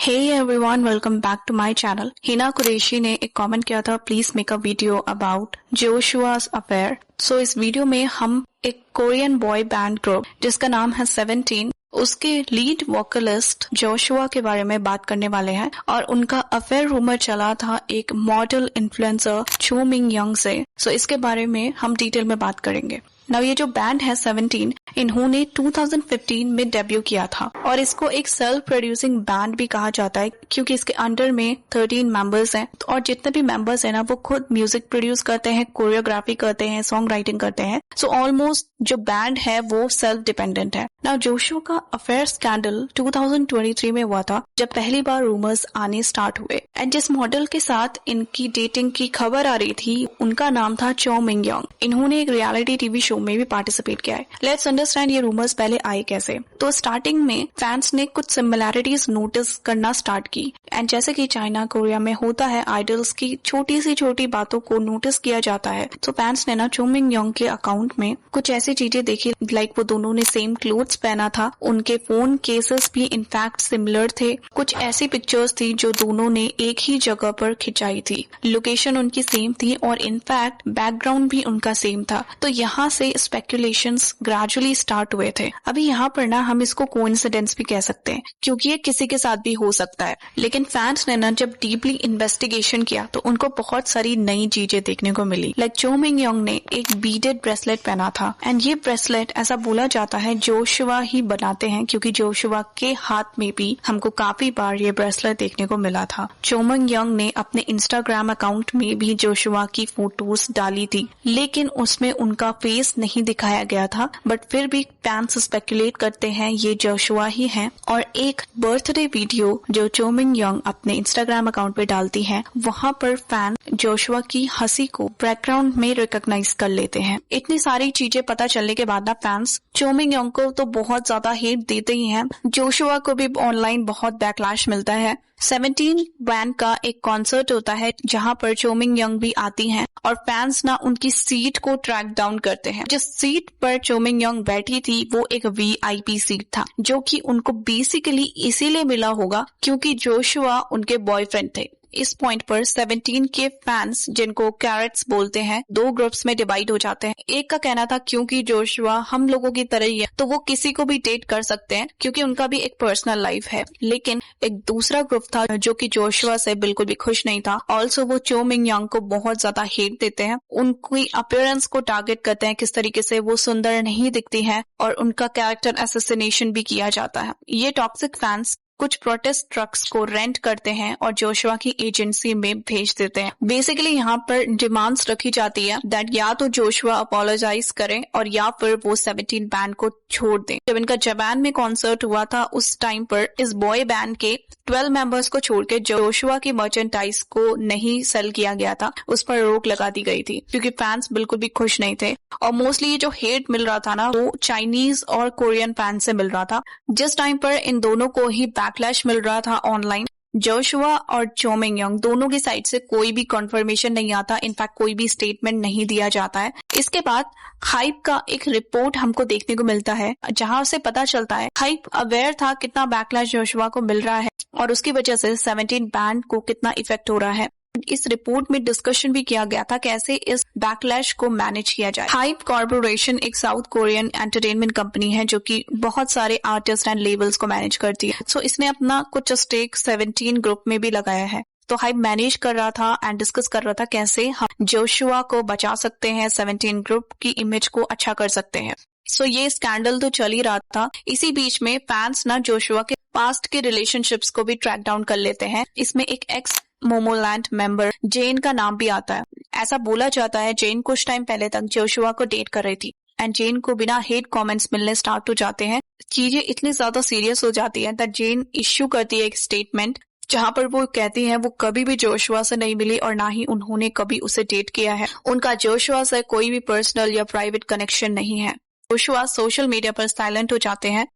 Hey everyone, welcome back to my channel. Hina Qureshi ने एक comment किया था, please make a video about Joshua's affair. So इस video में हम एक कोरियन बॉय बैंड ग्रुप जिसका नाम है 17, उसके लीड वोकलिस्ट जोशुआ के बारे में बात करने वाले हैं और उनका अफेयर रूमर चला था एक मॉडल इन्फ्लुएंसर चो मिंग यंग से। सो इसके बारे में हम डिटेल में बात करेंगे। नाउ ये जो बैंड है 17, इन्होंने 2015 में डेब्यू किया था और इसको एक सेल्फ प्रोड्यूसिंग बैंड भी कहा जाता है क्योंकि इसके अंडर में 13 मेंबर्स हैं और जितने भी मेंबर्स हैं ना वो खुद म्यूजिक प्रोड्यूस करते हैं, कोरियोग्राफी करते हैं, सॉन्ग राइटिंग करते हैं। सो ऑलमोस्ट जो बैंड है वो सेल्फ डिपेंडेंट है। नाउ जोशुआ का अफेयर स्कैंडल 2023 में हुआ था जब पहली बार रूमर्स आने स्टार्ट हुए एंड जिस मॉडल के साथ इनकी डेटिंग की खबर आ रही थी उनका नाम था चो मिंग यंग। इन्होंने एक रियलिटी टीवी शो में भी पार्टिसिपेट किया है। लेट्स अंडरस्टैंड ये रूमर्स पहले आए कैसे। तो स्टार्टिंग में फैंस ने कुछ सिमिलैरिटीज नोटिस करना स्टार्ट की एंड जैसे कि चाइना कोरिया में होता है, आइडल्स की छोटी सी छोटी बातों को नोटिस किया जाता है। तो फैंस ने ना चो मिंग यंग के अकाउंट में कुछ ऐसी चीजें देखी, लाइक वो दोनों ने सेम क्लोथ्स पहना था, उनके फोन केसेस भी इनफैक्ट सिमिलर थे, कुछ ऐसी पिक्चर्स थी जो दोनों ने एक ही जगह पर खिंचाई थी, लोकेशन उनकी सेम थी और इनफैक्ट बैकग्राउंड भी उनका सेम था। तो यहाँ से स्पेकुलेशंस ग्रेजुअली स्टार्ट हुए थे। अभी यहाँ पर ना हम इसको कोइंसिडेंस भी कह सकते हैं क्योंकि ये किसी के साथ भी हो सकता है, लेकिन फैंस ने ना जब डीपली इन्वेस्टिगेशन किया तो उनको बहुत सारी नई चीजें देखने को मिली। लाइक चो मिंग यंग ने एक बीडेड ब्रेसलेट पहना था एंड ये ब्रेसलेट ऐसा बोला जाता है जोशुआ ही बनाते हैं क्योंकि जोशुआ के हाथ में भी हमको काफी बार ये ब्रेसलेट देखने को मिला था। चो मिंग यंग ने अपने इंस्टाग्राम अकाउंट में भी जोशुआ की फोटोज डाली थी लेकिन उसमें उनका फेस नहीं दिखाया गया था, बट फिर भी फैंस स्पेकुलेट करते हैं ये जोशुआ ही है। और एक बर्थडे वीडियो जो चो मिंग यंग अपने इंस्टाग्राम अकाउंट पे डालती हैं, वहाँ पर फैन जोशुआ की हंसी को बैकग्राउंड में रिकॉग्नाइज कर लेते हैं। इतनी सारी चीजें पता चलने के बाद ना फैंस चो मिंग यंग को तो बहुत ज्यादा हेट देते ही हैं, जोशुआ को भी ऑनलाइन बहुत बैकलैश मिलता है। 17 बैंड का एक कॉन्सर्ट होता है जहां पर चो मिंग यंग भी आती हैं और फैंस ना उनकी सीट को ट्रैक डाउन करते हैं। जिस सीट पर चो मिंग यंग बैठी थी वो एक VIP सीट था जो कि उनको बेसिकली इसीलिए मिला होगा क्योंकि जोशुआ उनके बॉयफ्रेंड थे। इस पॉइंट पर 17 के फैंस जिनको कैरेट्स बोलते हैं दो ग्रुप्स में डिवाइड हो जाते हैं। एक का कहना था क्योंकि जोशुआ हम लोगों की तरह ही है तो वो किसी को भी डेट कर सकते हैं क्योंकि उनका भी एक पर्सनल लाइफ है, लेकिन एक दूसरा ग्रुप था जो कि जोशुआ से बिल्कुल भी खुश नहीं था। ऑल्सो वो चो मिंग यंग को बहुत ज्यादा हेट देते हैं, उनकी अपीयरेंस को टारगेट करते हैं, किस तरीके से वो सुंदर नहीं दिखती है और उनका कैरेक्टर असैसिनेशन भी किया जाता है। ये टॉक्सिक फैंस कुछ प्रोटेस्ट ट्रक्स को रेंट करते हैं और जोशुआ की एजेंसी में भेज देते हैं। बेसिकली यहाँ पर डिमांड्स रखी जाती है दैट या तो जोशुआ अपोलोजाइज करें और या फिर वो 17 बैंड को छोड़ दें। जब इनका जापान में कॉन्सर्ट हुआ था उस टाइम पर इस बॉय बैंड के 12 मेंबर्स को छोड़ के जोशुआ की मर्चेंटाइज को नहीं सेल किया गया था, उस पर रोक लगा दी गई थी क्योंकि फैंस बिल्कुल भी खुश नहीं थे। और मोस्टली ये जो हेट मिल रहा था ना वो चाइनीज और कोरियन फैंस से मिल रहा था। जिस टाइम पर इन दोनों को ही बैकलैश मिल रहा था ऑनलाइन, जोशुआ और चो मिंग यंग दोनों की साइड से कोई भी कंफर्मेशन नहीं आता, इनफैक्ट कोई भी स्टेटमेंट नहीं दिया जाता है। इसके बाद हाइप का एक रिपोर्ट हमको देखने को मिलता है जहां से पता चलता है हाइप अवेयर था कितना बैकलैश जोशुआ को मिल रहा है और उसकी वजह से 17 बैंड को कितना इफेक्ट हो रहा है। इस रिपोर्ट में डिस्कशन भी किया गया था कैसे इस बैकलैश को मैनेज किया जाए। हाइप कॉर्पोरेशन एक साउथ कोरियन एंटरटेनमेंट कंपनी है जो कि बहुत सारे आर्टिस्ट एंड लेबल्स को मैनेज करती है। सो इसने अपना कुछ स्टेक 17 ग्रुप में भी लगाया है। तो हाइप मैनेज कर रहा था एंड डिस्कस कर रहा था कैसे हम जोशुआ को बचा सकते हैं, 17 ग्रुप की इमेज को अच्छा कर सकते हैं। सो ये स्कैंडल तो चल ही रहा था। इसी बीच में फैंस ना जोशुआ के पास्ट के रिलेशनशिप्स को भी ट्रैक डाउन कर लेते हैं। इसमें एक एक्स मोमोलैंड मेंबर जेन का नाम भी आता है। ऐसा बोला जाता है जेन कुछ टाइम पहले तक जोशुआ को डेट कर रही थी एंड जेन को बिना हेट कमेंट्स मिलने स्टार्ट हो जाते हैं। चीजें इतनी ज्यादा सीरियस हो जाती है दैट जेन इश्यू करती है एक स्टेटमेंट जहां पर वो कहती है वो कभी भी जोशुआ से नहीं मिली और ना ही उन्होंने कभी उसे डेट किया है। उनका जोशुआ से कोई भी पर्सनल या प्राइवेट कनेक्शन नहीं है। जोशुआ सोशल मीडिया पर साइलेंट हो जाते हैं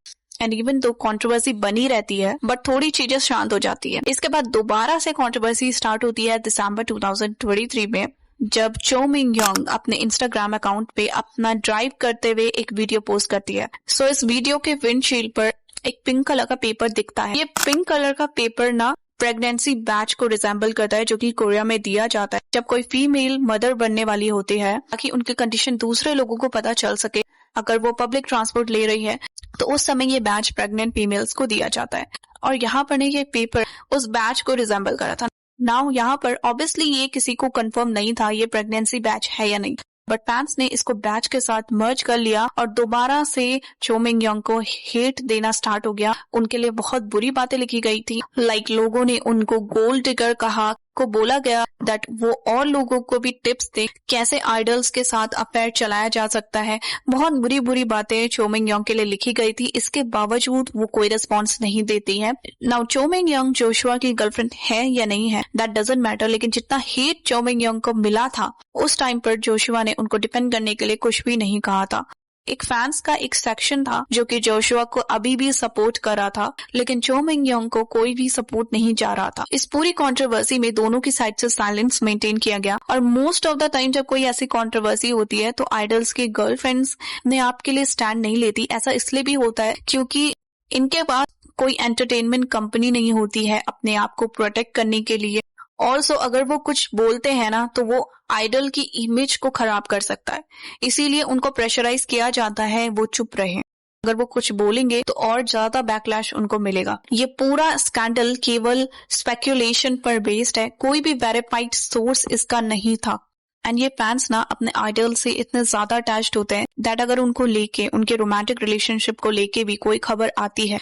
एंड इवन दो कंट्रोवर्सी बनी रहती है बट थोड़ी चीजें शांत हो जाती है। इसके बाद दोबारा से कंट्रोवर्सी स्टार्ट होती है दिसंबर 2023 में जब चो मिंग यंग अपने इंस्टाग्राम अकाउंट पे अपना ड्राइव करते हुए एक वीडियो पोस्ट करती है। सो इस वीडियो के विंडशील्ड पर एक पिंक कलर का पेपर दिखता है। ये पिंक कलर का पेपर ना प्रेगनेंसी बैच को रिजेंबल करता है, जो कि कोरिया में दिया जाता है जब कोई फीमेल मदर बनने वाली होती है, ताकि उनकी कंडीशन दूसरे लोगों को पता चल सके। अगर वो पब्लिक ट्रांसपोर्ट ले रही है तो उस समय ये बैच प्रेग्नेंट फीमेल्स को दिया जाता है। और यहाँ पर ये पेपर उस बैच को रिजेंबल कर रहा था। नाउ यहाँ पर ऑब्वियसली ये किसी को कंफर्म नहीं था ये प्रेगनेंसी बैच है या नहीं, बट फैंस ने इसको बैच के साथ मर्ज कर लिया और दोबारा से चो मिंग यंग को हेट देना स्टार्ट हो गया। उनके लिए बहुत बुरी बातें लिखी गई थी, लाइक लोगों ने उनको गोल्ड डिगर कहा, को बोला गया दैट वो और लोगों को भी टिप्स दे कैसे आइडल्स के साथ अफेयर चलाया जा सकता है। बहुत बुरी बुरी बातें चो मिंग यंग के लिए लिखी गई थी। इसके बावजूद वो कोई रिस्पॉन्स नहीं देती है। नाउ चो मिंग यंग जोशुआ की गर्लफ्रेंड है या नहीं है दैट डजंट मैटर, लेकिन जितना हेट चो मिंग यंग को मिला था उस टाइम पर जोशुआ ने उनको डिफेंड करने के लिए कुछ भी नहीं कहा था। एक फैंस का एक सेक्शन था जो कि जोशुआ को अभी भी सपोर्ट कर रहा था, लेकिन चो मिंग यंग को कोई भी सपोर्ट नहीं जा रहा था। इस पूरी कंट्रोवर्सी में दोनों की साइड से साइलेंस मेंटेन किया गया। और मोस्ट ऑफ द टाइम जब कोई ऐसी कंट्रोवर्सी होती है तो आइडल्स की गर्लफ्रेंड्स ने आपके लिए स्टैंड नहीं लेती। ऐसा इसलिए भी होता है क्योंकि इनके पास कोई एंटरटेनमेंट कंपनी नहीं होती है अपने आप को प्रोटेक्ट करने के लिए। ऑल्सो अगर वो कुछ बोलते हैं ना तो वो आइडल की इमेज को खराब कर सकता है, इसीलिए उनको प्रेशराइज किया जाता है वो चुप रहे। अगर वो कुछ बोलेंगे तो और ज्यादा बैकलैश उनको मिलेगा। ये पूरा स्कैंडल केवल स्पेक्यूलेशन पर बेस्ड है, कोई भी वेरीफाइड सोर्स इसका नहीं था। एंड ये फैंस ना अपने आइडल से इतने ज्यादा अटैच्ड होते हैं दैट अगर उनको लेके उनके रोमांटिक रिलेशनशिप को लेके भी कोई खबर आती है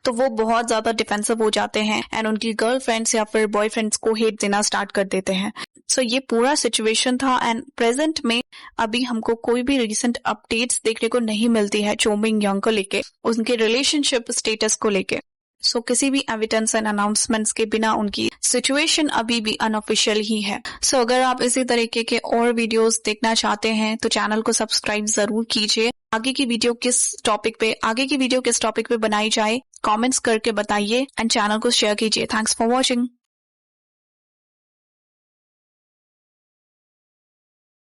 तो वो बहुत ज्यादा डिफेंसिव हो जाते हैं एंड उनकी गर्लफ्रेंड्स या फिर बॉयफ्रेंड्स को हेट देना स्टार्ट कर देते हैं। सो ये पूरा सिचुएशन था एंड प्रेजेंट में अभी हमको कोई भी रिसेंट अपडेट्स देखने को नहीं मिलती है चो मिंग यंग को लेके, उनके रिलेशनशिप स्टेटस को लेके। सो किसी भी एविडेंस एंड अनाउंसमेंट्स के बिना उनकी सिचुएशन अभी भी अनऑफिशियल ही है। सो अगर आप इसी तरीके के और वीडियोस देखना चाहते हैं तो चैनल को सब्सक्राइब जरूर कीजिए। आगे की वीडियो किस टॉपिक पे बनाई जाए कमेंट्स करके बताइए एंड चैनल को शेयर कीजिए। Thanks for watching.